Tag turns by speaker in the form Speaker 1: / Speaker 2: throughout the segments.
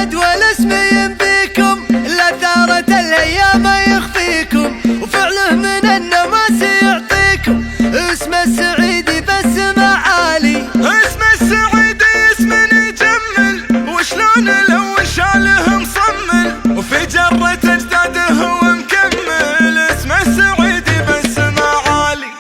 Speaker 1: فهد والاسم ينبيكم، لا ثارت الايام يخفيكم، وفعله من النماس يعطيكم. اسم السعيدي بس معالي،
Speaker 2: اسم السعيدي اسم يجمل، وشلون لو شاله مصمل، وفي جرة اجداده هو مكمل. اسم السعيدي بس معالي.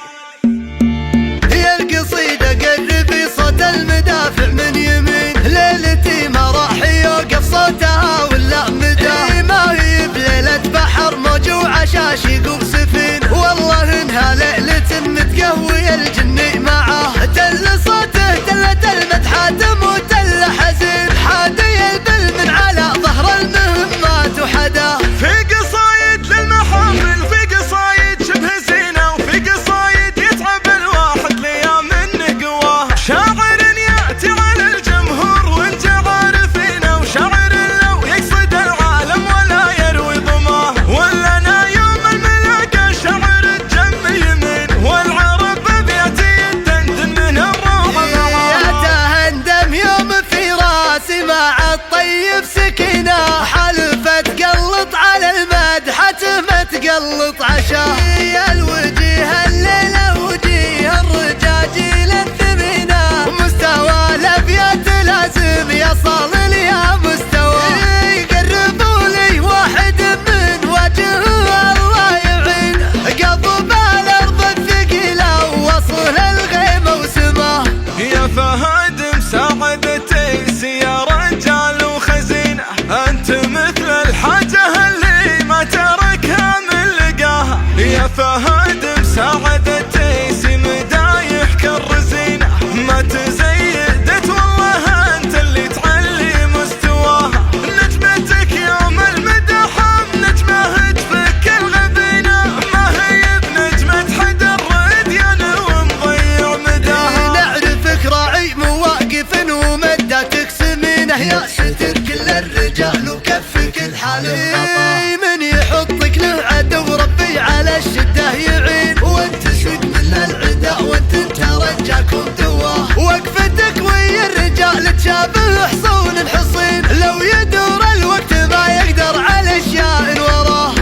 Speaker 1: يا القصيدة قربي صوت المدافع من يمين، ليلتي ما راح يوقف صوتها ولا مدى. ما هي بليلة بحر موج وعشاشيق وسفين، والله انها ليلة متقوي الجني معاه. تل صوته تلة المدحات وتل حزين، حادي البل من على ظهر المهمات وحدا.
Speaker 2: في قصايد للمحامل، في قصايد شبه زينة، وفي قصايد يتعب الواحد ليام النقواه. شاعر يأتي على الجمهور وانت عارفينه، وشاعر لو يقصد العالم ولا يروي ضماه. ولا انا يوم الملاقى شاعر الجم يمين، والعرب بياتي الدندن من الروح.
Speaker 1: تهندم يوم في راسي مع الطيب سكينة، حلفة تقلط على المدحة ما تقلط عشاه. الوجيه الليلة وجيه الرجاجيل الثمينة، مستوى الابيات لازم يصل لي يا مستوى. يقربوا لي واحد من وجه الله يعين، قضب الارض الثقيلة ووصل الغيمة وسماه.
Speaker 2: يا فهد مساعدتي يا رجال وخزينة، انت مثل الحاجة اللي ما تركها من لقاها. يا فهد مساعدتي مدايح كالرزينة، ما تزيدت والله انت اللي تعلي مستواها. نجمتك يوم المدح نجمه تفك الغبينة، ما هي بنجمة حد الرديان ومضيع مداها.
Speaker 1: نعرفك راعي مواقف ومدتك سمينة، يا ستر كل الرجال وكفك الحال الخطا. من يحطك له عدو ربي على الشدة يعين، وانت سد من العدا وانت ترجاكم دواه. وقفتك ويا الرجال تشابه حصون الحصين، لو يدور الوقت ما يقدر على اشياء وراه.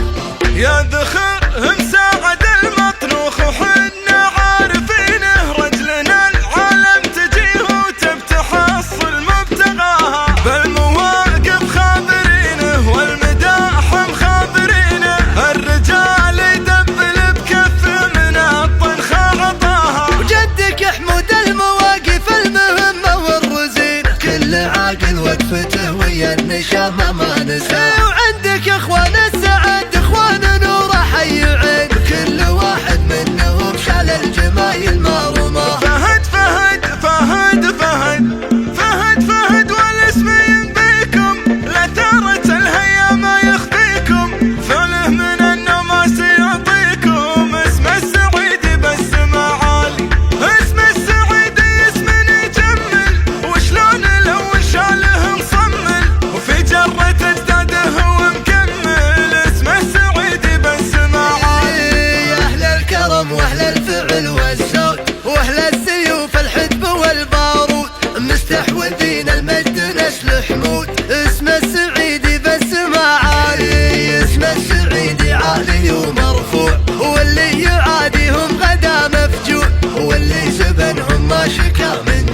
Speaker 2: يا ذخر مساعد المطروخ وحنا عارفينه، رجلنا العالم تجيه وتبتحصل مبتغاها. بالمواقف خابرينه والمداح مخابرينه، الرجال يدبل بكف من الطنخ عطاها.
Speaker 1: وجدك يحمد المواقف المهمة والرزين، كل عاقل وقفته ويا النشامة ما نسى. وعندك اخوان السعد اخوان نور حي عين، كل واحد منهم شال الجمايل ما رماه.
Speaker 2: فهد فهد فهد فهد فهد فهد والاسم ينبيكم، لا ثارت الايام يخفيكم، فله من النماس يعطيكم. اسم السعيدي بس معالي، اسم السعيدي اسم يجمل، وشلون لو شاله مصمل، وفي جرة اجداده هو مكمل. اسم السعيدي بس معالي.
Speaker 1: يا اهل الكرم واهل الفعل والزود، واهل السيوف الحدب والبارود، مستحوذين المجد نسل حمود. اسم السعيدي بس معالي، اسم السعيدي عالي ومرفوع، واللي يعاديهم غدا مفجوع، واللي زبنهم ما شكا من